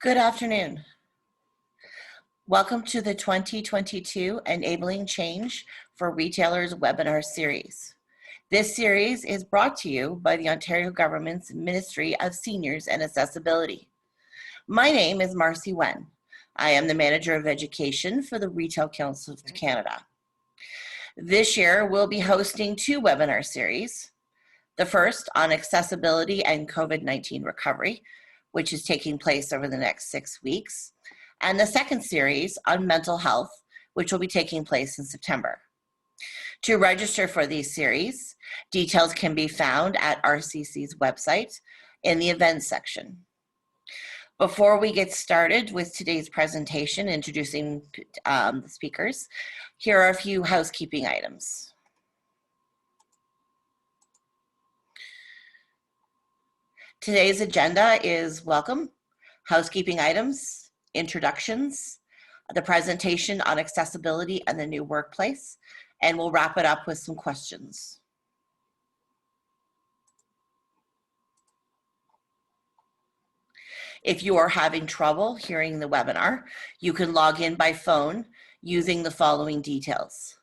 Good afternoon. Welcome to the 2022 Enabling Change for Retailers webinar series. This series is brought to you by the Ontario Government's Ministry of Seniors and Accessibility. My name is Marcy Wen. I am the Manager of Education for the Retail Council of Canada. This year, we'll be hosting two webinar series. The first on accessibility and COVID-19 recovery, which is taking place over the next 6 weeks, and the second series on mental health, which will be taking place in September. To register for these series, details can be found at RCC's website in the events section. Before we get started with today's presentation, introducing the speakers, here are a few housekeeping items. Today's agenda is welcome, housekeeping items, introductions, the presentation on accessibility and the new workplace, and we'll wrap it up with some questions. If you are having trouble hearing the webinar, you can log in by phone using the following details.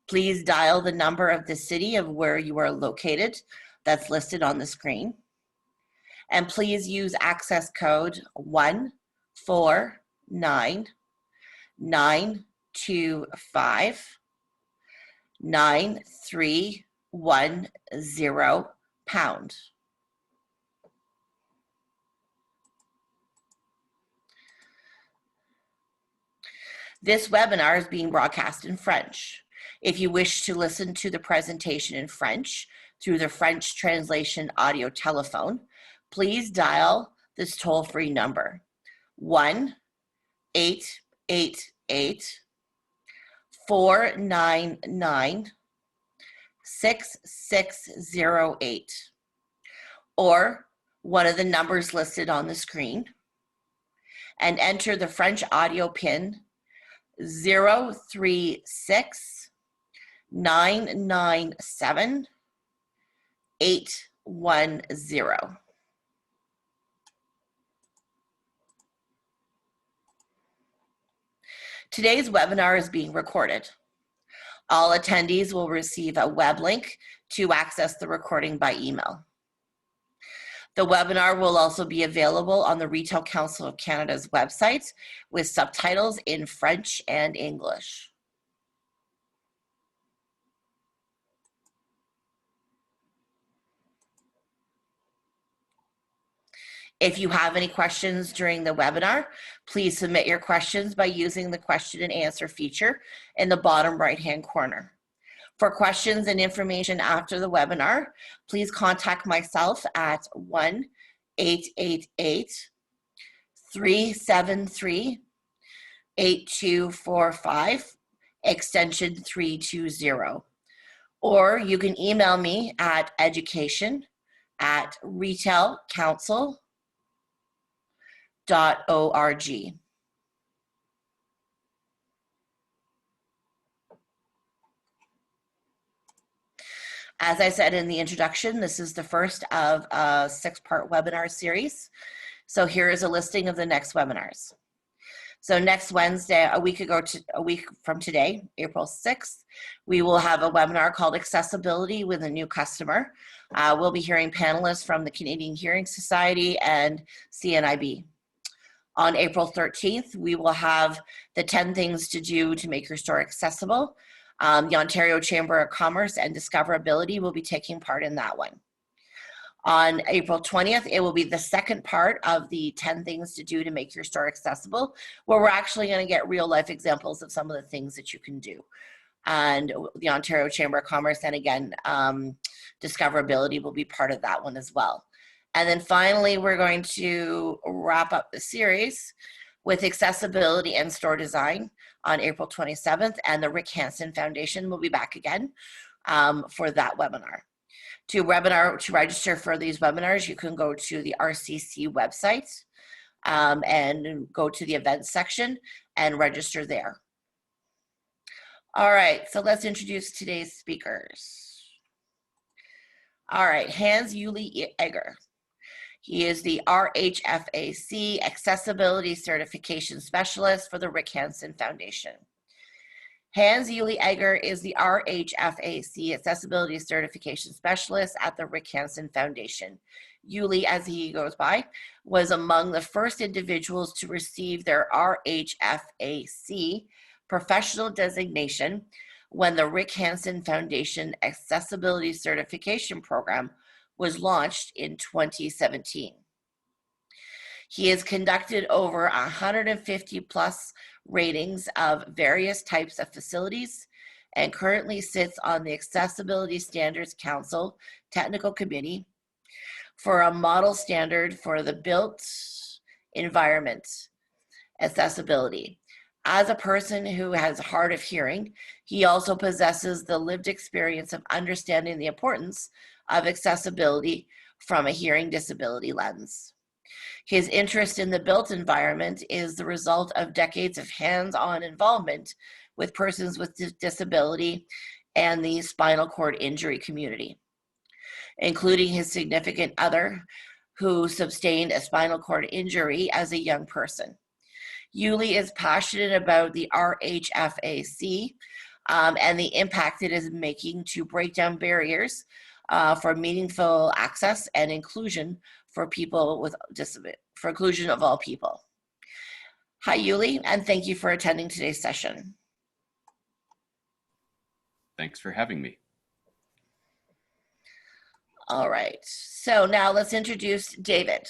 Please dial the number of the city of where you are located that's listed on the screen. And please use access code 149-925-9310#. This webinar is being broadcast in French. If you wish to listen to the presentation in French through the French translation audio telephone, please dial this toll-free number, 1-888-499-6608, or one of the numbers listed on the screen, and enter the French audio PIN 036-997-810. Today's webinar is being recorded. All attendees will receive a web link to access the recording by email. The webinar will also be available on the Retail Council of Canada's website with subtitles in French and English. If you have any questions during the webinar, please submit your questions by using the question and answer feature in the bottom right-hand corner. For questions and information after the webinar, please contact myself at 1-888-373-8245, extension 320. Or you can email me at education@retailcouncil.org. As I said in the introduction, this is the first of a 6-part webinar series. So here is a listing of the next webinars. So next Wednesday, a week from today, April 6th, we will have a webinar called Accessibility with a New Customer. We'll be hearing panelists from the Canadian Hearing Society and CNIB. On April 13th, we will have the 10 things to do to make your store accessible. The Ontario Chamber of Commerce and Discoverability will be taking part in that one. On April 20th, it will be the second part of the 10 things to do to make your store accessible, where we're actually going to get real life examples of some of the things that you can do. And the Ontario Chamber of Commerce and again, Discoverability will be part of that one as well. And then finally, we're going to wrap up the series with accessibility and store design on April 27th, and the Rick Hansen Foundation will be back again for that webinar. To register for these webinars, you can go to the RCC website and go to the events section and register there. All right, so let's introduce today's speakers. All right, Hans-Uli Egger. He is the RHFAC Accessibility Certification Specialist for the Rick Hansen Foundation. Hans Uli Egger is the RHFAC Accessibility Certification Specialist at the Rick Hansen Foundation. Uli, as he goes by, was among the first individuals to receive their RHFAC professional designation when the Rick Hansen Foundation Accessibility Certification Program was launched in 2017. He has conducted over 150 plus ratings of various types of facilities and currently sits on the Accessibility Standards Council Technical Committee for a model standard for the built environment accessibility. As a person who has hard of hearing, he also possesses the lived experience of understanding the importance of accessibility from a hearing disability lens. His interest in the built environment is the result of decades of hands-on involvement with persons with disability and the spinal cord injury community, including his significant other who sustained a spinal cord injury as a young person. Uli is passionate about the RHFAC and the impact it is making to break down barriers for meaningful access and inclusion for people with disability, for inclusion of all people. Hi, Uli, and thank you for attending today's session. Thanks for having me. All right, so now let's introduce David.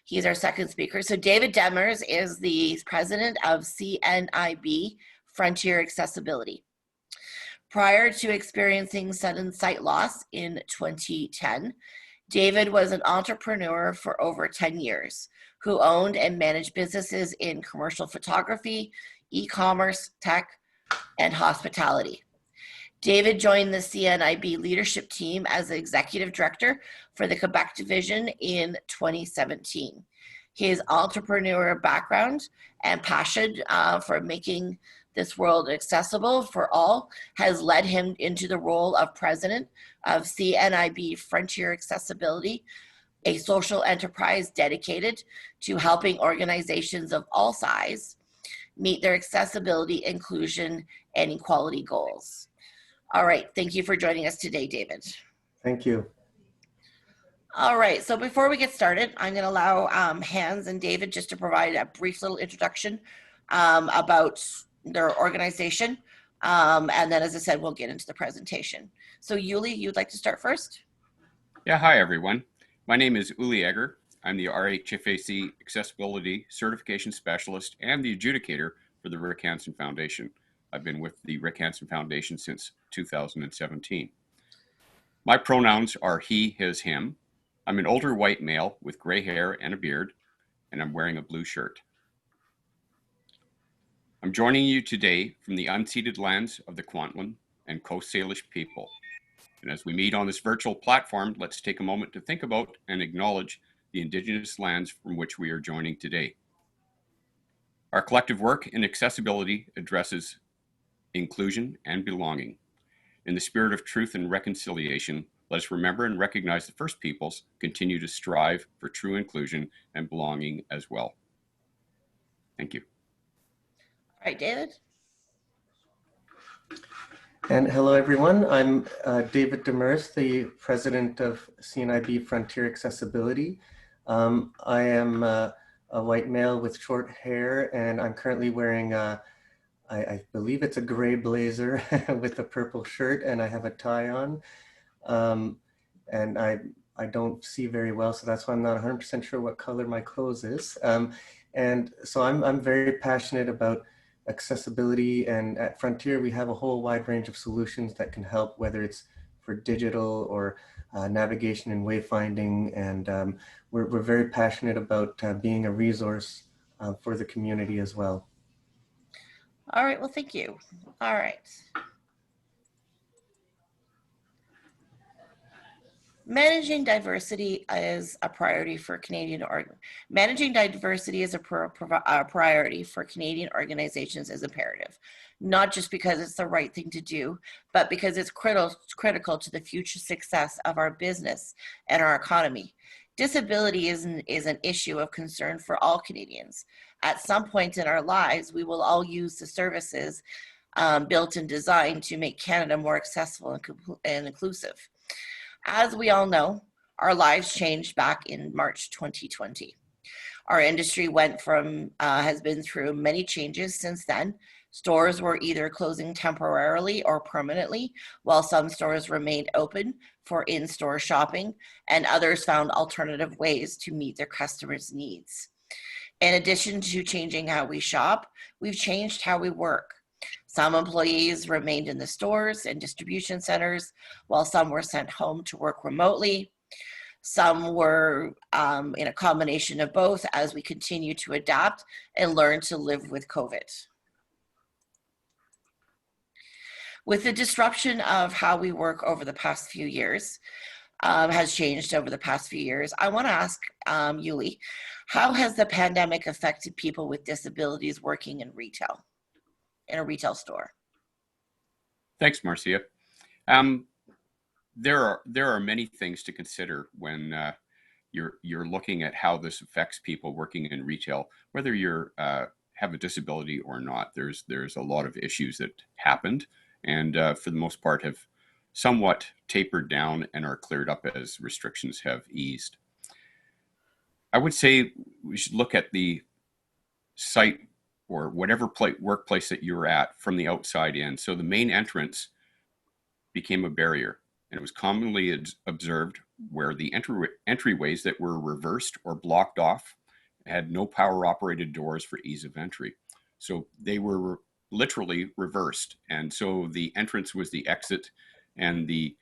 He's our second speaker. So David Demers is the president of CNIB Frontier Accessibility. Prior to experiencing sudden sight loss in 2010, David was an entrepreneur for over 10 years who owned and managed businesses in commercial photography, e-commerce, tech, and hospitality. David joined the CNIB leadership team as executive director for the Quebec division in 2017. His entrepreneur background and passion for making this world accessible for all has led him into the role of president of CNIB Frontier Accessibility, a social enterprise dedicated to helping organizations of all size meet their accessibility, inclusion, and equality goals. All right, thank you for joining us today, David. Thank you. All right, so before we get started, I'm going to allow Hans and David just to provide a brief little introduction about their organization. And then, as I said, we'll get into the presentation. So Uli, you'd like to start first? Yeah, hi everyone. My name is Uli Egger. I'm the RHFAC Accessibility Certification Specialist and the adjudicator for the Rick Hansen Foundation. I've been with the Rick Hansen Foundation since 2017. My pronouns are he, his, him. I'm an older white male with gray hair and a beard, and I'm wearing a blue shirt. I'm joining you today from the unceded lands of the Kwantlen and Coast Salish people. And as we meet on this virtual platform, let's take a moment to think about and acknowledge the Indigenous lands from which we are joining today. Our collective work in accessibility addresses inclusion and belonging. In the spirit of truth and reconciliation, let us remember and recognize the First Peoples continue to strive for true inclusion and belonging as well. Thank you. All right, David. And hello, everyone. I'm David Demers, the president of CNIB Frontier Accessibility. I am a white male with short hair, and I'm currently wearing I believe it's a gray blazer with a purple shirt, and I have a tie on. And I don't see very well, so that's why I'm not 100% sure what color my clothes is. And so I'm very passionate about accessibility, and at Frontier we have a whole wide range of solutions that can help, whether it's for digital or navigation and wayfinding, and we're very passionate about being a resource for the community as well. All right, well, thank you. All right. Managing diversity is a priority for Canadian priority for Canadian organizations is imperative, not just because it's the right thing to do, but because it's critical to the future success of our business and our economy. Disability is an issue of concern for all Canadians. At some point in our lives, we will all use the services built and designed to make Canada more accessible and inclusive. As we all know, our lives changed back in March 2020. Our industry has been through many changes since then. Stores were either closing temporarily or permanently, while some stores remained open for in-store shopping, and others found alternative ways to meet their customers' needs. In addition to changing how we shop, we've changed how we work. Some employees remained in the stores and distribution centers, while some were sent home to work remotely. Some were in a combination of both as we continue to adapt and learn to live with COVID. With the disruption of how we work over the past few years, has changed over the past few years, I want to ask Yuli, how has the pandemic affected people with disabilities working in retail, in a retail store? Thanks, Marcia. There are many things to consider when you're looking at how this affects people working in retail, whether you're have a disability or not. There's a lot of issues that happened, and for the most part have somewhat tapered down and are cleared up as restrictions have eased. I would say we should look at the site or whatever workplace that you're at from the outside in. So the main entrance became a barrier, and it was commonly observed where the entryways that were reversed or blocked off had no power operated doors for ease of entry. So they were literally reversed. And so the entrance was the exit, and the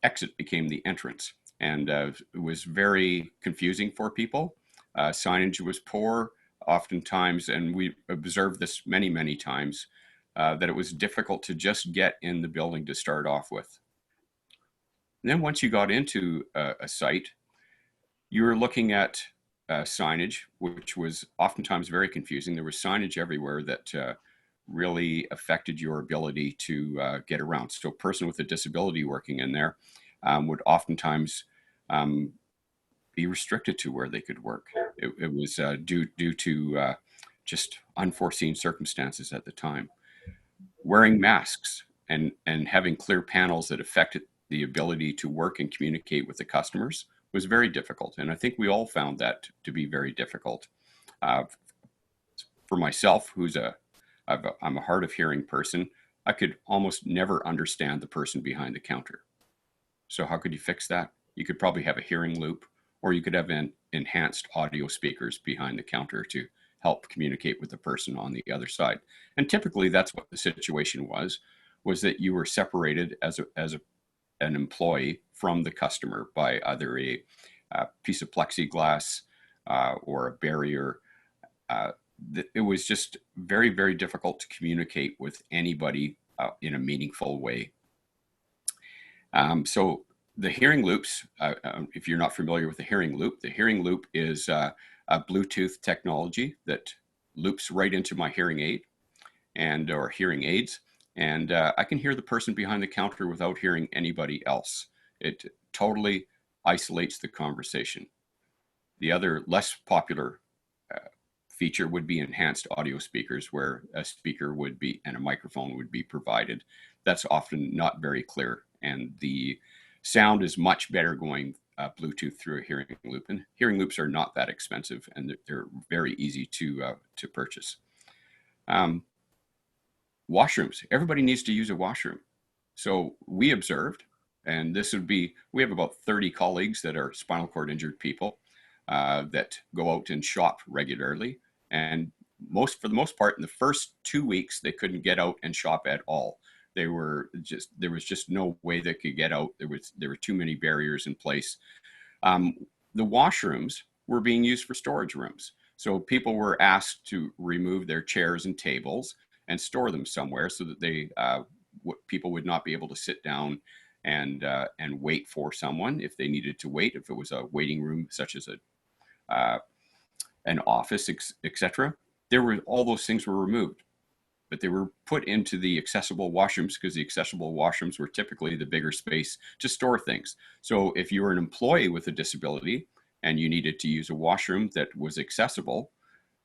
exit became the entrance. And it was very confusing for people. Signage was poor oftentimes, and we observed this many, many times, that it was difficult to just get in the building to start off with. And then once you got into a site, you were looking at signage, which was oftentimes very confusing. There was signage everywhere that really affected your ability to get around. So a person with a disability working in there would oftentimes be restricted to where they could work. It was due to just unforeseen circumstances at the time. Wearing masks and having clear panels that affected the ability to work and communicate with the customers was very difficult. And I think we all found that to be very difficult. For myself, I'm a hard of hearing person, I could almost never understand the person behind the counter. So how could you fix that? You could probably have a hearing loop, or you could have enhanced audio speakers behind the counter to help communicate with the person on the other side. And typically that's what the situation was that you were separated as an employee from the customer by either a piece of plexiglass or a barrier. It was just very, very difficult to communicate with anybody in a meaningful way. So the hearing loops, if you're not familiar with the hearing loop is a Bluetooth technology that loops right into my hearing aid or hearing aids. And I can hear the person behind the counter without hearing anybody else. It totally isolates the conversation. The other less popular feature would be enhanced audio speakers, where a speaker would be and a microphone would be provided. That's often not very clear, and the sound is much better going Bluetooth through a hearing loop. And hearing loops are not that expensive, and they're very easy to purchase. Washrooms. Everybody needs to use a washroom. So we observed, and we have about 30 colleagues that are spinal cord injured people that go out and shop regularly. And for the most part, in the first 2 weeks, they couldn't get out and shop at all. There was just no way they could get out. There were too many barriers in place. The washrooms were being used for storage rooms. So people were asked to remove their chairs and tables and store them somewhere so that people would not be able to sit down and wait for someone if they needed to wait, if it was a waiting room such as an office, etc. All those things were removed. but they were put into the accessible washrooms because the accessible washrooms were typically the bigger space to store things. So if you were an employee with a disability and you needed to use a washroom that was accessible,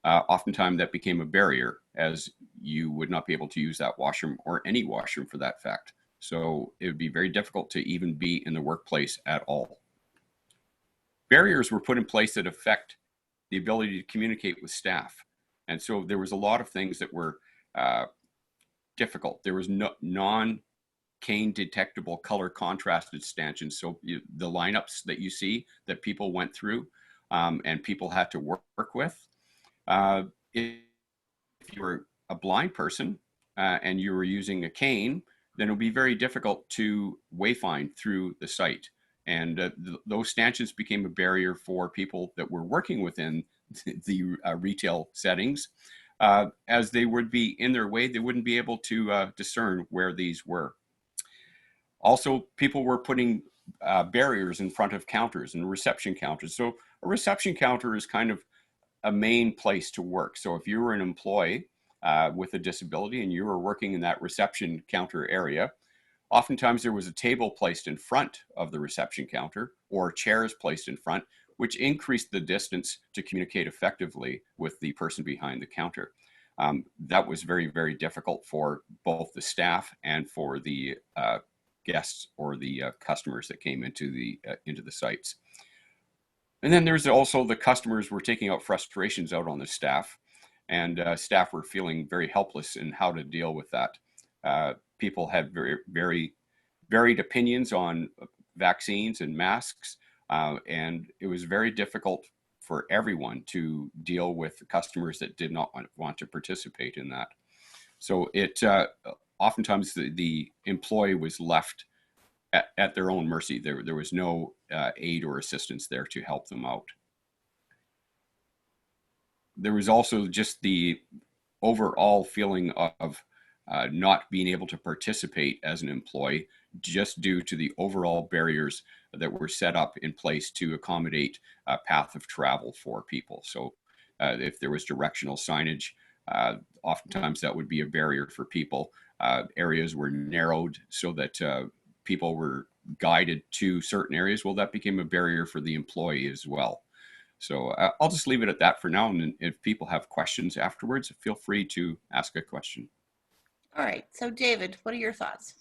oftentimes that became a barrier, as you would not be able to use that washroom or any washroom for that fact. So it would be very difficult to even be in the workplace at all. Barriers were put in place that affect the ability to communicate with staff. And so there was a lot of things that were difficult. There was no non-cane detectable color contrasted stanchions. So the lineups that you see that people went through and people had to work with, if you were a blind person and you were using a cane, then it would be very difficult to wayfind through the site. And those stanchions became a barrier for people that were working within the retail settings. As they would be in their way, they wouldn't be able to discern where these were. Also, people were putting barriers in front of counters and reception counters. So a reception counter is kind of a main place to work. So if you were an employee with a disability and you were working in that reception counter area, oftentimes there was a table placed in front of the reception counter or chairs placed in front, which increased the distance to communicate effectively with the person behind the counter. That was very, very difficult for both the staff and for the guests or the customers that came into the sites. And then there's also the customers were taking out frustrations out on the staff, and staff were feeling very helpless in how to deal with that. People had very, very varied opinions on vaccines and masks, and it was very difficult for everyone to deal with customers that did not want to participate in that. So it oftentimes the employee was left at their own mercy. There was no aid or assistance there to help them out. There was also just the overall feeling of not being able to participate as an employee, just due to the overall barriers that were set up in place to accommodate a path of travel for people. So if there was directional signage, oftentimes that would be a barrier for people. Areas were narrowed so that people were guided to certain areas. Well, that became a barrier for the employee as well. So I'll just leave it at that for now. And if people have questions afterwards, feel free to ask a question. All right. So David, what are your thoughts?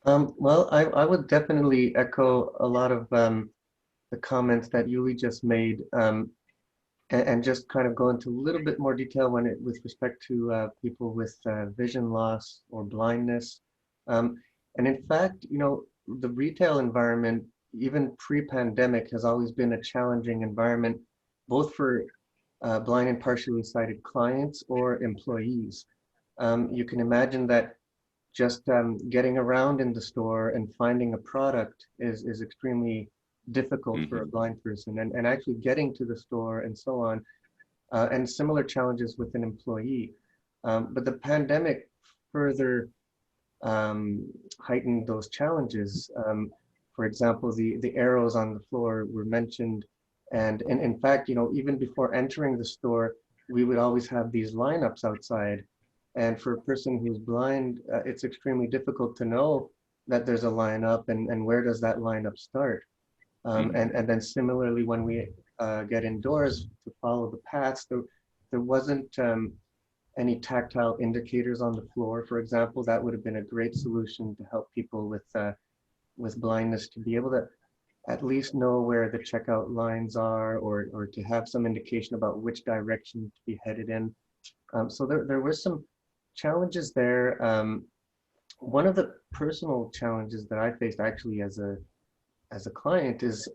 Well, I would definitely echo a lot of the comments that Yuli just made, and just kind of go into a little bit more detail with respect to people with vision loss or blindness. And in fact, the retail environment, even pre-pandemic, has always been a challenging environment, both for blind and partially sighted clients or employees. You can imagine that just getting around in the store and finding a product is extremely difficult for a blind person, and actually getting to the store and so on, and similar challenges with an employee. But the pandemic further heightened those challenges. For example, the arrows on the floor were mentioned, and in fact, even before entering the store, we would always have these lineups outside. And for a person who's blind, it's extremely difficult to know that there's a lineup and where does that lineup start. And then similarly, when we get indoors to follow the paths, there wasn't any tactile indicators on the floor, for example. That would have been a great solution to help people with blindness to be able to at least know where the checkout lines are, or to have some indication about which direction to be headed in. So there were some challenges there. One of the personal challenges that I faced actually as a client is,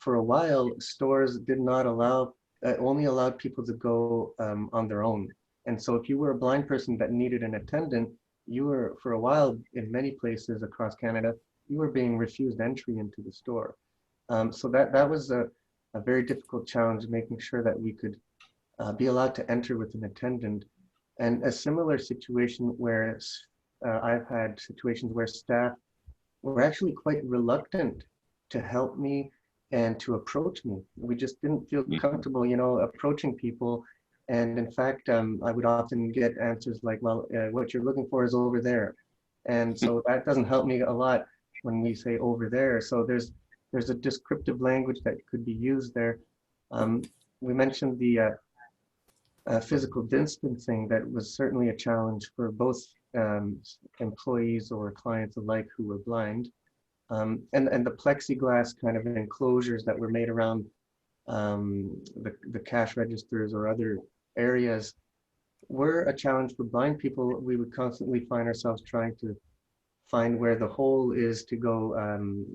for a while, stores did not allow, only allowed people to go on their own. And so if you were a blind person that needed an attendant, you were, for a while, in many places across Canada, you were being refused entry into the store. So that was a very difficult challenge, making sure that we could be allowed to enter with an attendant. And a similar situation where I've had situations where staff were actually quite reluctant to help me and to approach me. We just didn't feel comfortable, approaching people And in fact, I would often get answers like, well, what you're looking for is over there. And so that doesn't help me a lot when we say over there. So there's a descriptive language that could be used there. We mentioned the physical distancing. That was certainly a challenge for both employees or clients alike who were blind. And the plexiglass kind of enclosures that were made around the cash registers or other areas were a challenge for blind people. We would constantly find ourselves trying to find where the hole is to go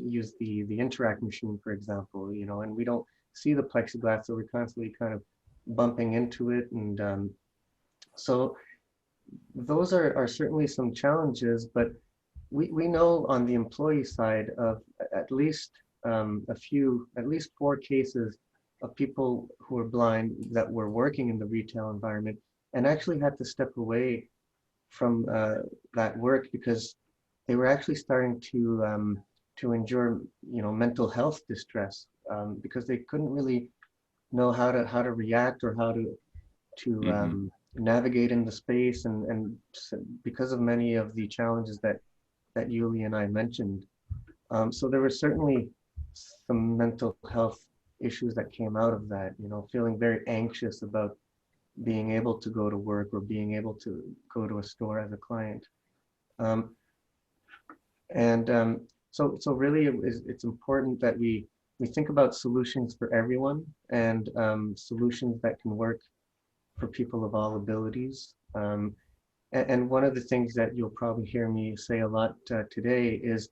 use the interact machine, for example, you know, and we don't see the plexiglass, so we're constantly kind of bumping into it. And so those are certainly some challenges, but we know on the employee side of at least at least 4 cases of people who are blind that were working in the retail environment and actually had to step away from that work because they were actually starting to endure, you know, mental health distress because they couldn't really know how to react or how to navigate in the space and because of many of the challenges that Yuli and I mentioned. So there were certainly some mental health issues that came out of that, you know, feeling very anxious about being able to go to work or being able to go to a store as a client. Um, and so really it's important that we think about solutions for everyone and solutions that can work for people of all abilities. And one of the things that you'll probably hear me say a lot today is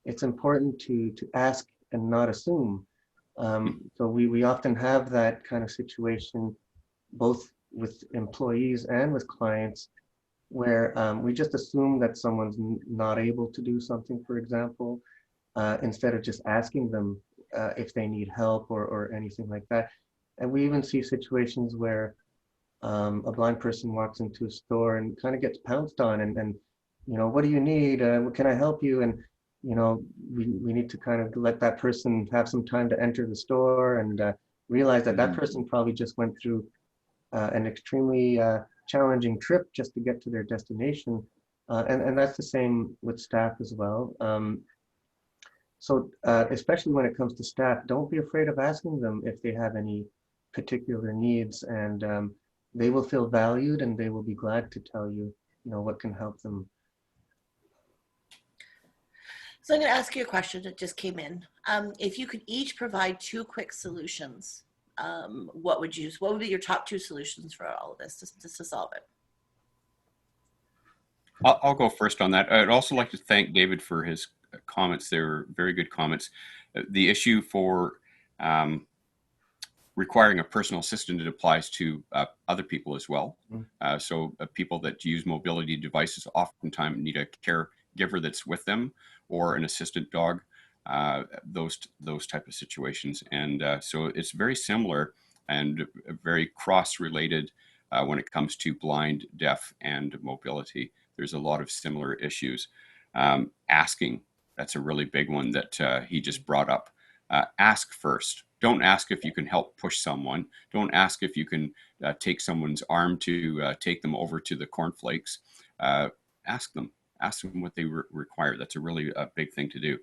it's important to ask and not assume. So we often have that kind of situation both with employees and with clients where we just assume that someone's not able to do something, for example, instead of just asking them if they need help or anything like that. And we even see situations where a blind person walks into a store and kind of gets pounced on and you know, what do you need? What can I help you? And you know, we need to kind of let that person have some time to enter the store and realize that that person probably just went through an extremely challenging trip just to get to their destination. And that's the same with staff as well. So especially when it comes to staff, don't be afraid of asking them if they have any particular needs, and they will feel valued and they will be glad to tell you, you know, what can help them. So I'm going to ask you a question that just came in. If you could each provide 2 quick solutions, what would be your top 2 solutions for all of this to solve it? I'll go first on that. I'd also like to thank David for his comments. They were very good comments. The issue for requiring a personal assistant, it applies to other people as well. So people that use mobility devices oftentimes need a caregiver that's with them or an assistant dog, those type of situations. And so it's very similar and very cross-related when it comes to blind, deaf, and mobility. There's a lot of similar issues. Asking, that's a really big one that he just brought up. Ask first. Don't ask if you can help push someone. Don't ask if you can take someone's arm to take them over to the cornflakes. Ask them what they require. That's a really big thing to do.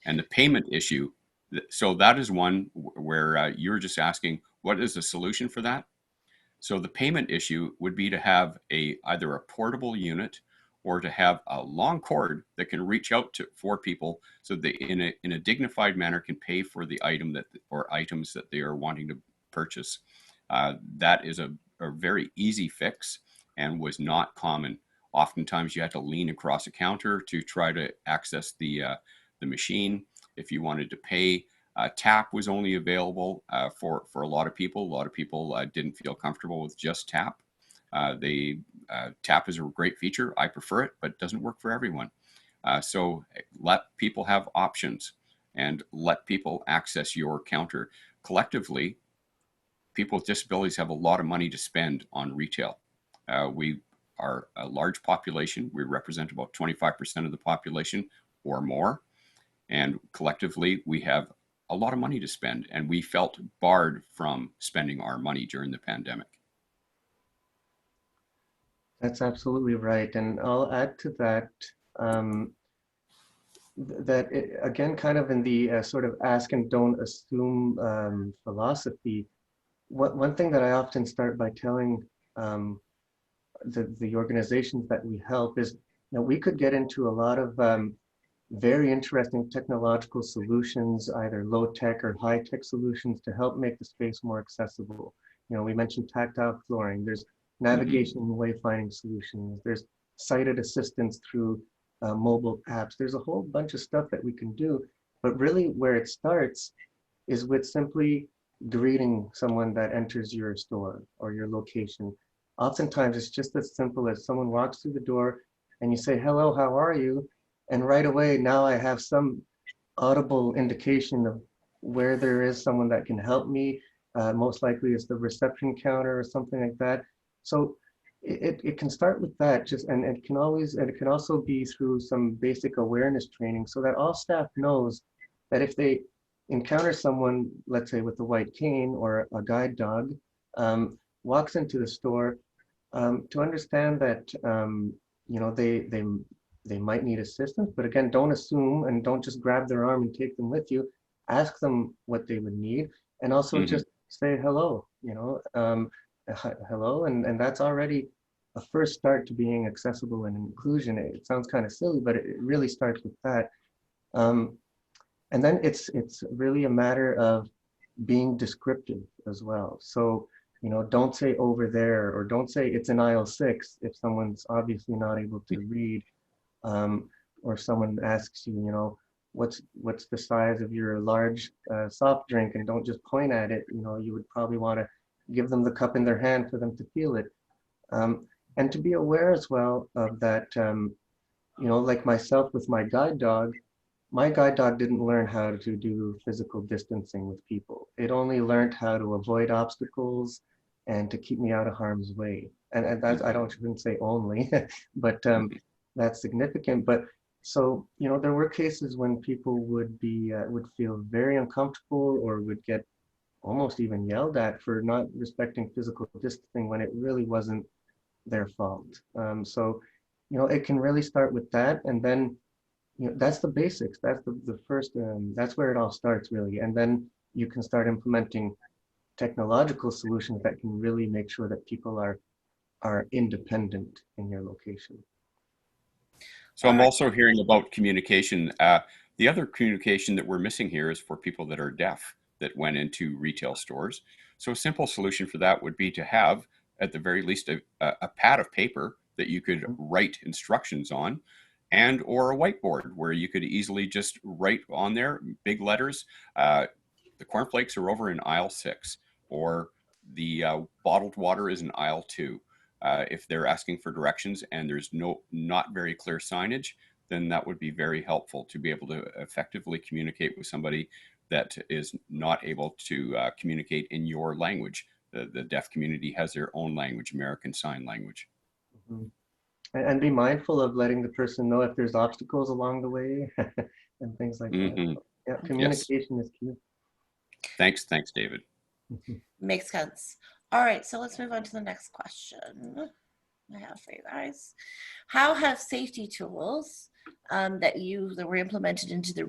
And the payment issue, so that is one where you're just asking, what is the solution for that? So the payment issue would be to have either a portable unit or to have a long cord that can reach out for people so they in a dignified manner can pay for the item or items that they are wanting to purchase. That is a very easy fix and was not common. Oftentimes you had to lean across a counter to try to access the machine. If you wanted to pay, tap was only available for a lot of people. A lot of people didn't feel comfortable with just tap. Tap is a great feature. I prefer it, but it doesn't work for everyone. So let people have options and let people access your counter. Collectively, people with disabilities have a lot of money to spend on retail. We are a large population. We represent about 25% of the population or more. And collectively, we have a lot of money to spend, and we felt barred from spending our money during the pandemic. That's absolutely right. And I'll add to that um, that it, again, kind of in the sort of ask and don't assume philosophy. One thing that I often start by telling um, the organizations that we help is, we could get into a lot of very interesting technological solutions, either low tech or high tech solutions to help make the space more accessible. We mentioned tactile flooring. There's Hmm. navigation and wayfinding solutions. There's sighted assistance through mobile apps. There's a whole bunch of stuff that we can do. But really, where it starts is with simply greeting someone that enters your store or your location. Oftentimes, it's just as simple as someone walks through the door and you say, "Hello, how are you?" And right away, now I have some audible indication of where there is someone that can help me. Most likely it's the reception counter or something like that. So it can start with that, just and it can also be through some basic awareness training so that all staff knows that if they encounter someone, let's say with a white cane or a guide dog, walks into the store, to understand that they might need assistance, but again, don't assume and don't just grab their arm and take them with you. Ask them what they would need, and also Hmm. just say hello. Hello, and that's already a first start to being accessible and inclusion. It sounds kind of silly, but it really starts with that. Um, and then it's really a matter of being descriptive as well. So, don't say over there or don't say it's in aisle 6 if someone's obviously not able to read, um, or someone asks you, what's the size of your large soft drink, and don't just point at it. You would probably want to give them the cup in their hand for them to feel it, and to be aware as well of that. Like myself with my guide dog didn't learn how to do physical distancing with people. It only learned how to avoid obstacles and to keep me out of harm's way. And that's, I don't shouldn't say only, but that's significant. But so, there were cases when people would feel very uncomfortable or would get almost even yelled at for not respecting physical distancing when it really wasn't their fault. So, it can really start with that, and then that's the basics. That's the first, that's where it all starts really. And then you can start implementing technological solutions that can really make sure that people are independent in your location. So All I'm right. also hearing about communication. The other communication that we're missing here is for people that are deaf that went into retail stores. So a simple solution for that would be to have, at the very least, a pad of paper that you could Mhm. write instructions on, and or a whiteboard where you could easily just write on there, big letters, the cornflakes are over in aisle 6, or the bottled water is in aisle 2. If they're asking for directions and there's not very clear signage, then that would be very helpful to be able to effectively communicate with somebody that is not able to communicate in your language. The deaf community has their own language, American Sign Language. Mhm. And be mindful of letting the person know if there's obstacles along the way and things like that. Hmm. So, yeah, Yes. communication is key. Thanks, David. Makes sense. All right, so let's move on to the next question I have for you guys. How have safety tools that were implemented into the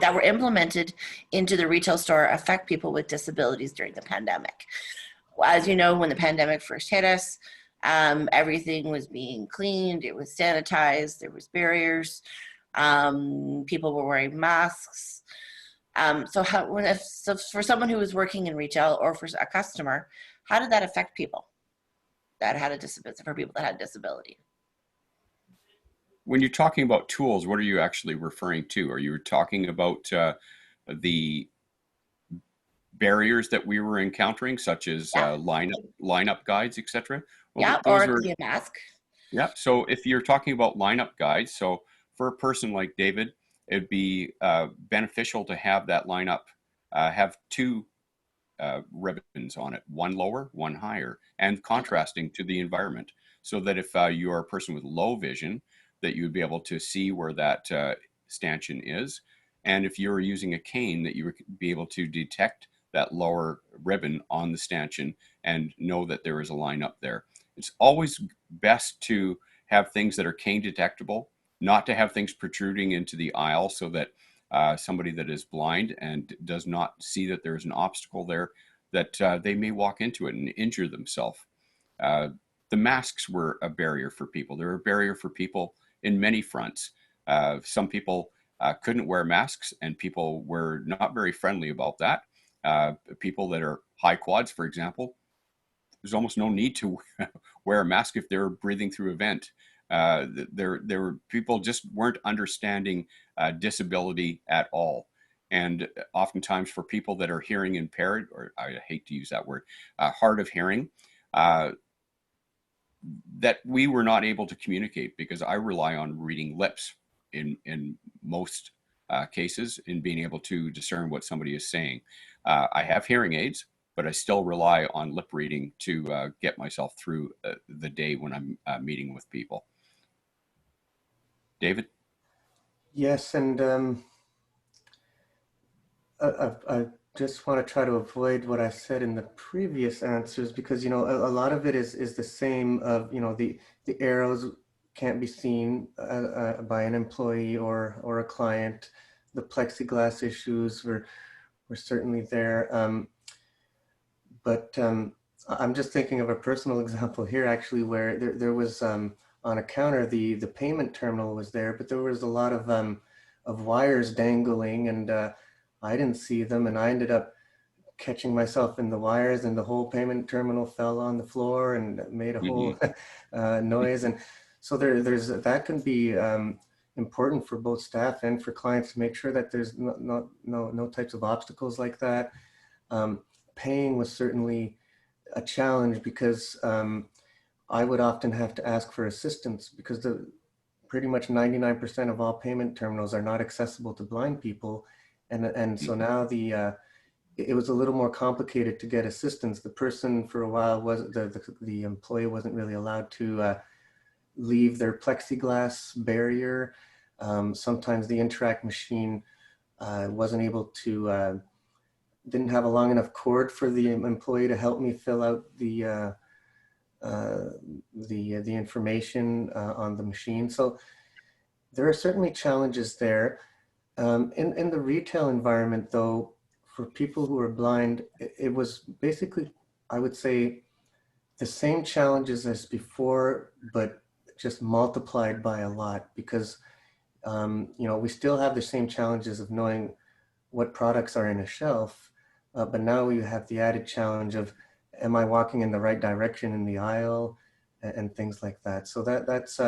that were implemented into the retail store affect people with disabilities during the pandemic? As you know, when the pandemic first hit us, everything was being cleaned, it was sanitized, there was barriers, people were wearing masks. So for someone who was working in retail or for a customer, how did that affect people that had a disability, for people that had disability? When you're talking about tools, what are you actually referring to? Are you talking about the barriers that we were encountering, such as Yeah, lineup guides, etc.? Well, yeah, or those it could are, be a mask. yeah. So if you're talking about lineup guides, so for a person like David, it'd be beneficial to have that lineup have two ribbons on it, one lower, one higher, and contrasting to the environment, so that if you are a person with low vision, that you would be able to see where that stanchion is, and if you're using a cane, that you would be able to detect that lower ribbon on the stanchion and know that there is a line up there. It's always best to have things that are cane detectable, not to have things protruding into the aisle so that somebody that is blind and does not see that there's an obstacle there, that they may walk into it and injure themselves. The masks were a barrier for people. They're a barrier for people in many fronts. Some people couldn't wear masks, and people were not very friendly about that. People that are high quads, for example, there's almost no need to wear a mask if they're breathing through a vent. There were people just weren't understanding disability at all. And oftentimes for people that are hearing impaired, or I hate to use that word, hard of hearing, that we were not able to communicate, because I rely on reading lips in most cases in being able to discern what somebody is saying. I have hearing aids, but I still rely on lip reading to get myself through the day when I'm meeting with people. David? Yes, and I just want to try to avoid what I said in the previous answers, because a lot of it is the same. Of the arrows can't be seen by an employee or a client. The plexiglass issues were certainly there. But I'm just thinking of a personal example here, actually, where there was on a counter, the payment terminal was there, but there was a lot of wires dangling, and I didn't see them, and I ended up catching myself in the wires, and the whole payment terminal fell on the floor and made a whole noise. And so there's that can be important for both staff and for clients to make sure that there's no types of obstacles like that. Paying was certainly a challenge, because I would often have to ask for assistance, because pretty much 99% of all payment terminals are not accessible to blind people. And so now it was a little more complicated to get assistance. The person for a while the employee wasn't really allowed to leave their plexiglass barrier. Sometimes the Interact machine wasn't able to, didn't have a long enough cord for the employee to help me fill out the information on the machine. So there are certainly challenges there. In the retail environment, though, for people who are blind, it was basically, I would say, the same challenges as before, but just multiplied by a lot, because we still have the same challenges of knowing what products are in a shelf, but now we have the added challenge of, am I walking in the right direction in the aisle, and things like that. So that's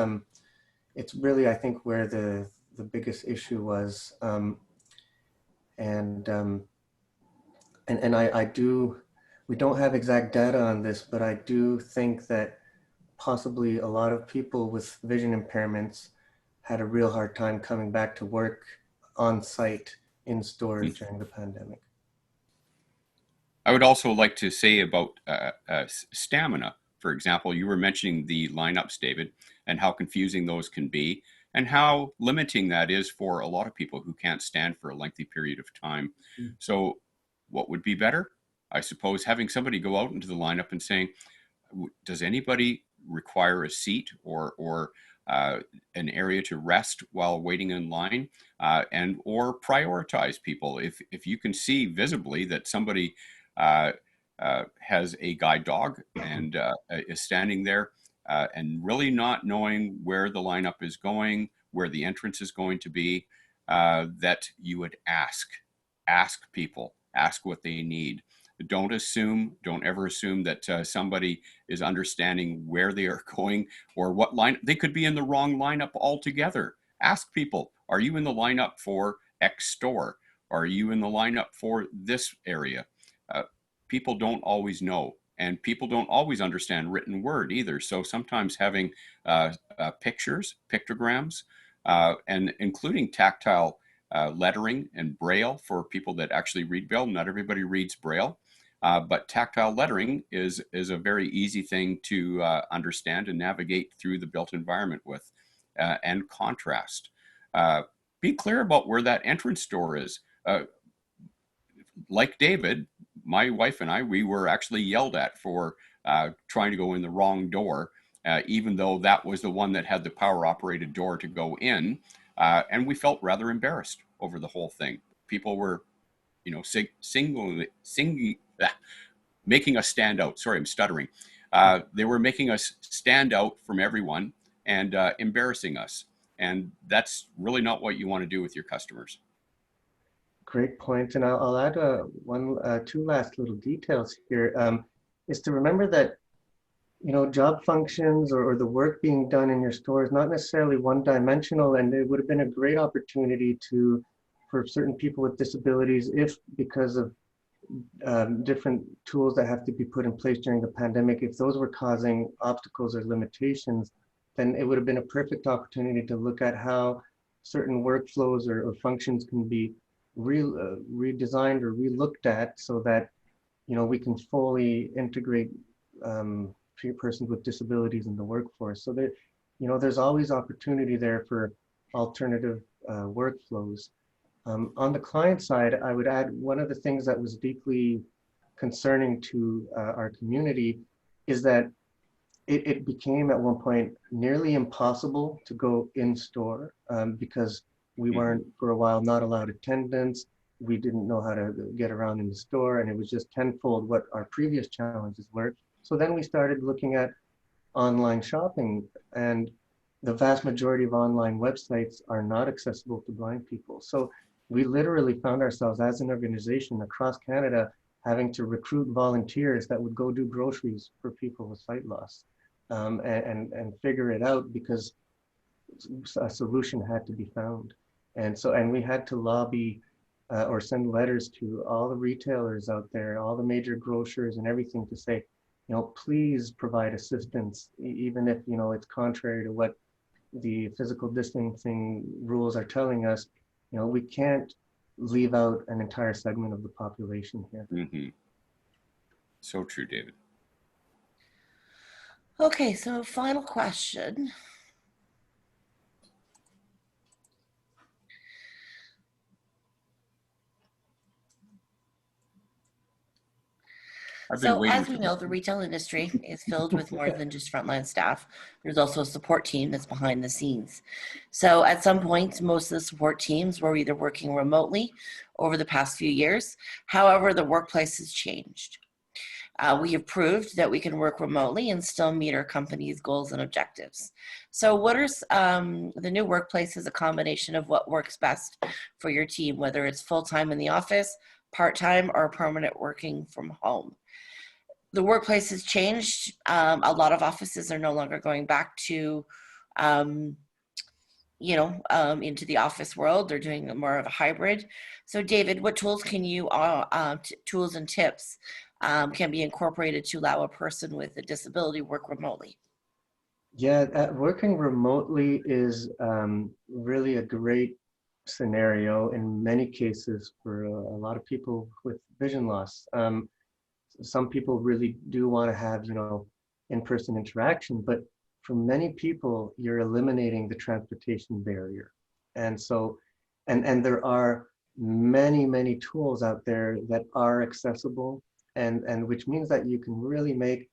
it's really, I think, where the biggest issue was. And I do, we don't have exact data on this, but I do think that possibly a lot of people with vision impairments had a real hard time coming back to work on site in stores during the pandemic. I would also like to say about stamina. For example, you were mentioning the lineups, David, and how confusing those can be, and how limiting that is for a lot of people who can't stand for a lengthy period of time. So what would be better? I suppose having somebody go out into the lineup and saying, does anybody require a seat or an area to rest while waiting in line, and or prioritize people. If you can see visibly that somebody has a guide dog and is standing there and really not knowing where the lineup is going, where the entrance is going to be, that you would ask people, ask what they need. Don't ever assume that somebody is understanding where they are going or what line. They could be in the wrong lineup altogether. Ask people, are you in the lineup for X store? Are you in the lineup for this area? People don't always know, and people don't always understand written word either. So sometimes having pictures, pictograms, and including tactile lettering and Braille for people that actually read Braille. Not everybody reads Braille, but tactile lettering is a very easy thing to understand and navigate through the built environment with, and contrast. Be clear about where that entrance door is. Like David, my wife and I, we were actually yelled at for trying to go in the wrong door, even though that was the one that had the power operated door to go in. And we felt rather embarrassed over the whole thing. People were, making us stand out. Sorry, I'm stuttering. They were making us stand out from everyone and embarrassing us. And that's really not what you want to do with your customers. Great point. And I'll add two last little details here. Is to remember that, job functions or the work being done in your store is not necessarily one-dimensional, and it would have been a great opportunity for certain people with disabilities, if because of different tools that have to be put in place during the pandemic, if those were causing obstacles or limitations, then it would have been a perfect opportunity to look at how certain workflows or functions can be redesigned or relooked at, so that we can fully integrate persons with disabilities in the workforce. So that there's always opportunity there for alternative workflows. On the client side, I would add one of the things that was deeply concerning to our community is that it became at one point nearly impossible to go in store because we weren't, for a while, not allowed attendance. We didn't know how to get around in the store, and it was just tenfold what our previous challenges were. So then we started looking at online shopping, and the vast majority of online websites are not accessible to blind people. So we literally found ourselves as an organization across Canada having to recruit volunteers that would go do groceries for people with sight loss and figure it out, because a solution had to be found. And we had to lobby or send letters to all the retailers out there, all the major grocers and everything, to say, please provide assistance, even if, it's contrary to what the physical distancing rules are telling us. We can't leave out an entire segment of the population here. Mm-hmm. So true, David. Okay, so final question. So as we know, the retail industry is filled with more than just frontline staff. There's also a support team that's behind the scenes. So at some point, most of the support teams were either working remotely over the past few years. However, the workplace has changed. We have proved that we can work remotely and still meet our company's goals and objectives. So what are the new workplace is a combination of what works best for your team, whether it's full-time in the office, part-time, or permanent working from home. The workplace has changed. A lot of offices are no longer going back to, into the office world. They're doing more of a hybrid. So David, what tools can you, tools and tips can be incorporated to allow a person with a disability work remotely? Yeah, working remotely is really a great scenario in many cases for a lot of people with vision loss. Some people really do want to have, in-person interaction, but for many people, you're eliminating the transportation barrier. And so, and there are many, many tools out there that are accessible, and which means that you can really make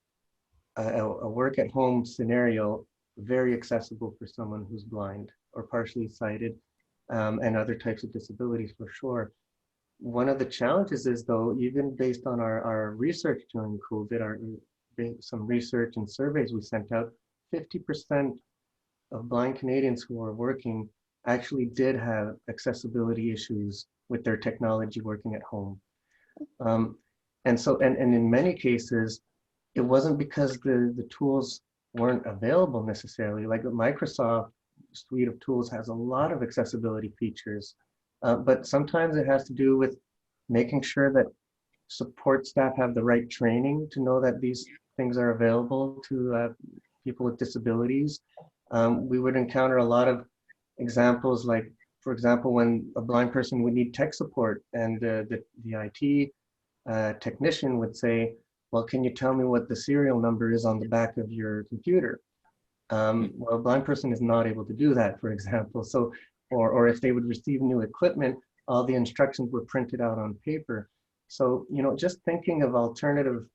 a work at home scenario very accessible for someone who's blind or partially sighted, and other types of disabilities for sure. One of the challenges is, though, even based on our research during COVID, some research and surveys we sent out, 50% of blind Canadians who are working actually did have accessibility issues with their technology working at home. And in many cases, it wasn't because the tools weren't available necessarily. Like the Microsoft suite of tools has a lot of accessibility features, but sometimes it has to do with making sure that support staff have the right training to know that these things are available to people with disabilities. We would encounter a lot of examples, like, for example, when a blind person would need tech support, and the IT technician would say, well, can you tell me what the serial number is on the back of your computer? Well, a blind person is not able to do that, for example. So, or if they would receive new equipment, all the instructions were printed out on paper. So, just thinking of alternative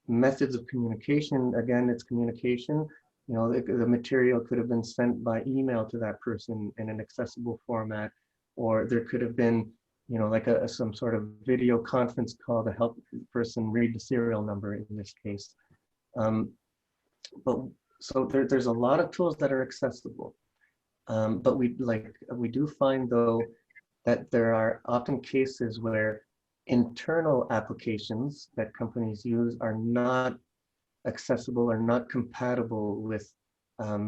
methods of communication, again, it's communication. You know, the material could have been sent by email to that person in an accessible format, or there could have been, you know, like some sort of video conference call to help the person read the serial number in this case. But so there's a lot of tools that are accessible. But we do find though that there are often cases where internal applications that companies use are not accessible or not compatible with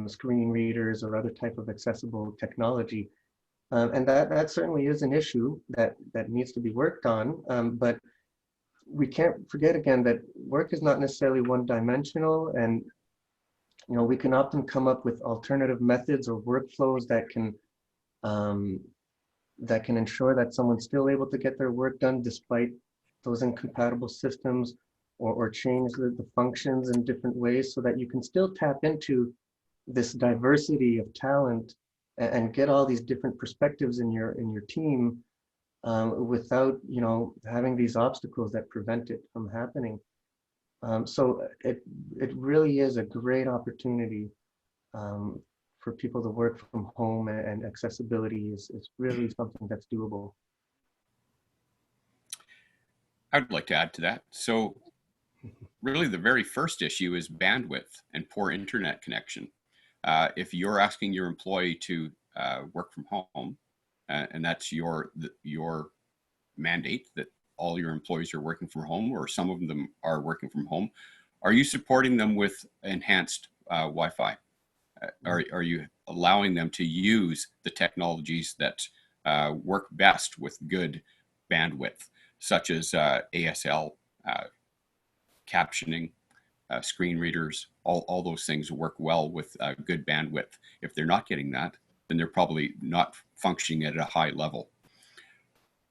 screen readers or other type of accessible technology. And that certainly is an issue that needs to be worked on. But we can't forget again that work is not necessarily one dimensional, and you know, we can often come up with alternative methods or workflows um, that can ensure that someone's still able to get their work done despite those incompatible systems, or change the functions in different ways so that you can still tap into this diversity of talent and get all these different perspectives in your team without, you know, having these obstacles that prevent it from happening. So it really is a great opportunity for people to work from home, and accessibility is really something that's doable. I'd like to add to that. So really the very first issue is bandwidth and poor internet connection. If you're asking your employee to work from home, and that's your mandate that all your employees are working from home, or some of them are working from home, are you supporting them with enhanced Wi-Fi? Are you allowing them to use the technologies that work best with good bandwidth, such as ASL, captioning, screen readers, all those things work well with good bandwidth. If they're not getting that, then they're probably not functioning at a high level.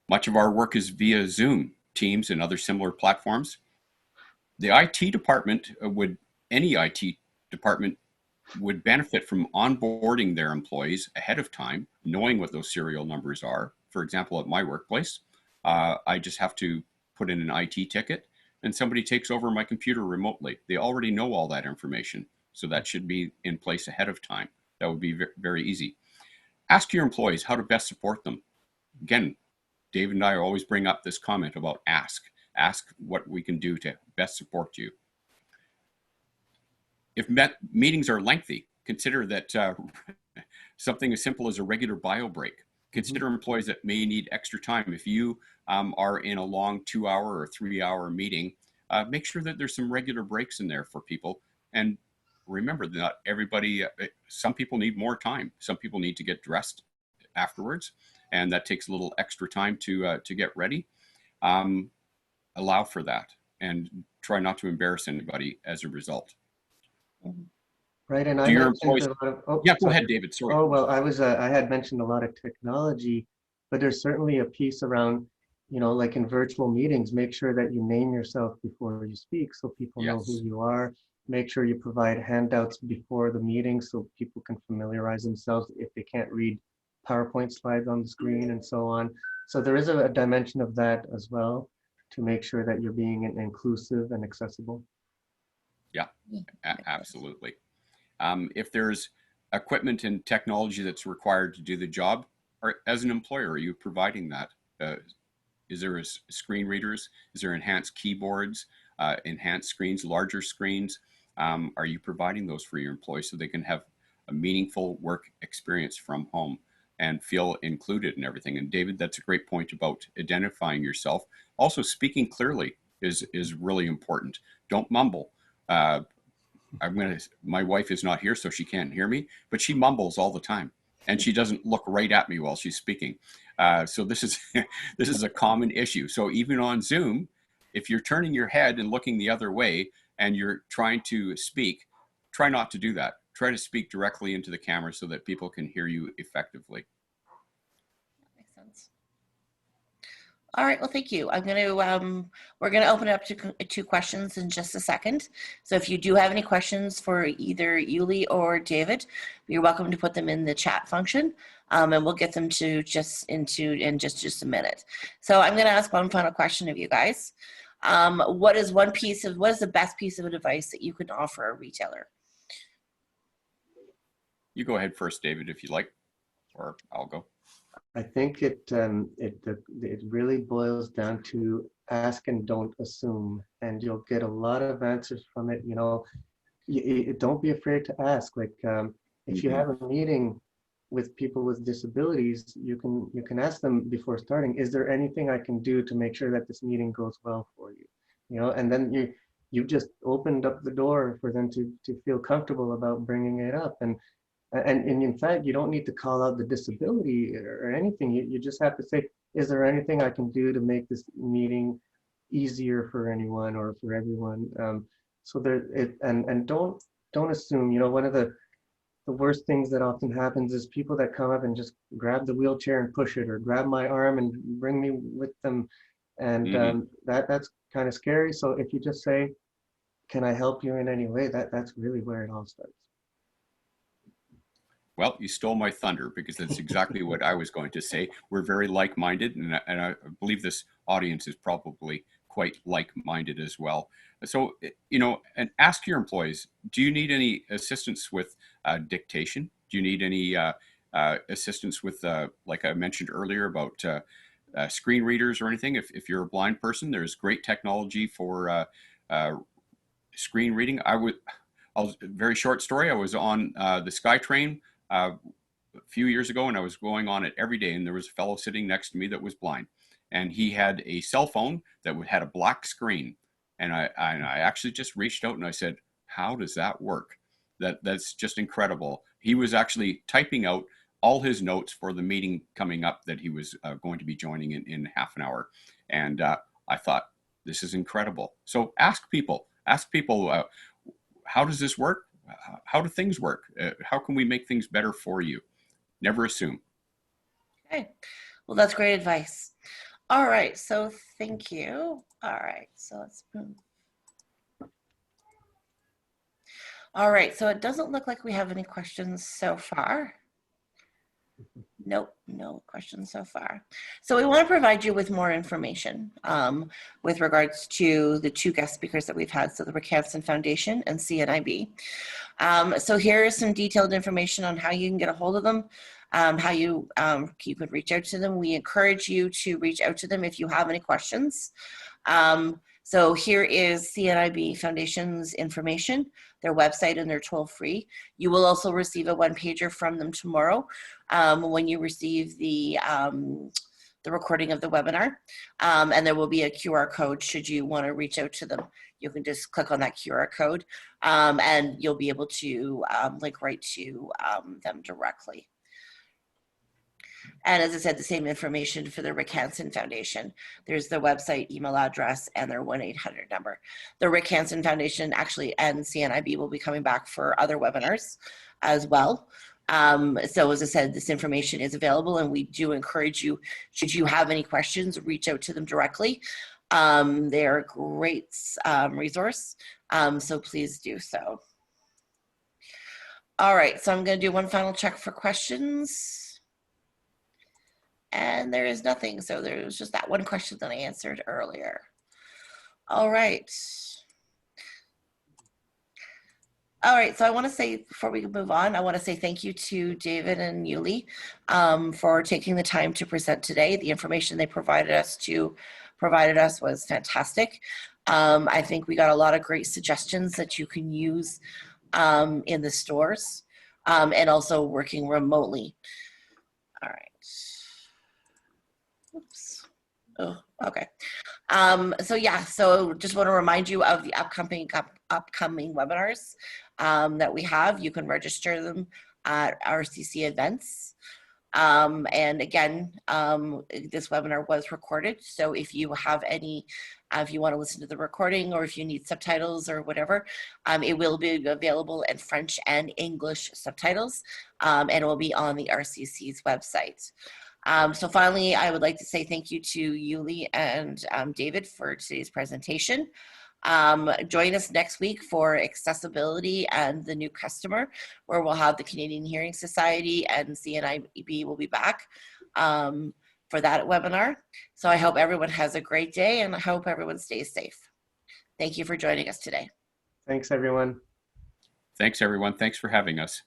Much of our work is via Zoom, Teams, and other similar platforms. The IT department any IT department would benefit from onboarding their employees ahead of time, knowing what those serial numbers are. For example, at my workplace, I just have to put in an IT ticket and somebody takes over my computer remotely. They already know all that information. So that should be in place ahead of time. That would be very easy. Ask your employees how to best support them. Again, David and I always bring up this comment about ask. Ask what we can do to best support you. If meetings are lengthy, consider that something as simple as a regular bio break. Consider employees that may need extra time. If you are in a long 2-hour or 3-hour meeting, make sure that there's some regular breaks in there for people. And remember that not everybody, some people need more time. Some people need to get dressed afterwards, and that takes a little extra time to get ready. Allow for that, and try not to embarrass anybody as a result. Right, and I Do your mentioned employees? a lot of, Yeah, go ahead, David. Sorry. oh, well, I had mentioned a lot of technology, but there's certainly a piece around, you know, like in virtual meetings, make sure that you name yourself before you speak so people know who Yes. you are. Make sure you provide handouts before the meeting so people can familiarize themselves if they can't read PowerPoint slides on the screen and so on. So there is a dimension of that as well, to make sure that you're being inclusive and accessible. Yeah, absolutely. If there's equipment and technology that's required to do the job, or as an employer, are you providing that? Is there screen readers? Is there enhanced keyboards, enhanced screens, larger screens? Are you providing those for your employees so they can have a meaningful work experience from home and feel included in everything? And David, that's a great point about identifying yourself. Also, speaking clearly is really important. Don't mumble. My wife is not here, so she can't hear me, but she mumbles all the time, and she doesn't look right at me while she's speaking. So this is this is a common issue. So even on Zoom, if you're turning your head and looking the other way and you're trying to speak, try not to do that. Try to speak directly into the camera so that people can hear you effectively. That makes sense. All right, well, thank you. We're gonna open it up to questions in just a second. So if you do have any questions for either Yuli or David, you're welcome to put them in the chat function, and we'll get them to in just a minute. So I'm gonna ask one final question of you guys. what is the best piece of advice that you can offer a retailer? You go ahead first, David, if you like, or I'll go. I think it really boils down to ask and don't assume, and you'll get a lot of answers from it. You know, don't be afraid to ask. Like if you have a meeting with people with disabilities, you can ask them before starting, is there anything I can do to make sure that this meeting goes well for you? You know, and then you've just opened up the door for them to feel comfortable about bringing it up. And in fact, you don't need to call out the disability or anything. You just have to say, is there anything I can do to make this meeting easier for anyone or for everyone? So and don't assume. You know, one of the worst things that often happens is people that come up and just grab the wheelchair and push it, or grab my arm and bring me with them, and that's kind of scary. So if you just say, "Can I help you in any way?" That's really where it all starts. Well, you stole my thunder, because that's exactly what I was going to say. We're very like-minded, and I believe this audience is probably quite like-minded as well. So, you know, and ask your employees, do you need any assistance with dictation? Do you need any assistance with, like I mentioned earlier, about screen readers or anything? If you're a blind person, there's great technology for screen reading. Very short story. I was on the SkyTrain a few years ago, and I was going on it every day, and there was a fellow sitting next to me that was blind, and he had a cell phone that had a black screen, and I actually just reached out and I said, how does that work? That's just incredible. He was actually typing out all his notes for the meeting coming up that he was going to be joining in half an hour, and I thought, this is incredible. So ask people how does this work? How do things work? How can we make things better for you? Never assume. Okay, well, that's great advice. All right, so thank you. All right, so let's move. All right, so it doesn't look like we have any questions so far. Nope, no questions so far. So we want to provide you with more information with regards to the two guest speakers that we've had, so the Rick Hansen Foundation and CNIB. So here is some detailed information on how you can get a hold of them, how you could reach out to them. We encourage you to reach out to them if you have any questions. So here is CNIB Foundation's information, their website, and their toll-free. You will also receive a one-pager from them tomorrow when you receive the recording of the webinar. And there will be a QR code should you want to reach out to them. You can just click on that QR code and you'll be able to link right to them directly. And as I said, the same information for the Rick Hansen Foundation. There's their website, email address, and their 1-800 number. The Rick Hansen Foundation actually and CNIB will be coming back for other webinars as well. So as I said, this information is available, and we do encourage you, should you have any questions, reach out to them directly. They're a great resource, so please do so. All right, so I'm going to do one final check for questions. And there is nothing, so there was just that one question that I answered earlier. All right. All right, so I want to say, before we move on, I want to say thank you to David and Yuli for taking the time to present today. The information they provided us was fantastic. I think we got a lot of great suggestions that you can use in the stores and also working remotely. All right. Oops. Oh, okay. So yeah, so just want to remind you of the upcoming webinars that we have. You can register them at RCC events. And again, this webinar was recorded. So if you have any, if you want to listen to the recording, or if you need subtitles or whatever, it will be available in French and English subtitles, and it will be on the RCC's website. So finally, I would like to say thank you to Yuli and David for today's presentation. Join us next week for accessibility and the new customer, where we'll have the Canadian Hearing Society and CNIB will be back for that webinar. So I hope everyone has a great day, and I hope everyone stays safe. Thank you for joining us today. Thanks, everyone. Thanks, everyone. Thanks for having us.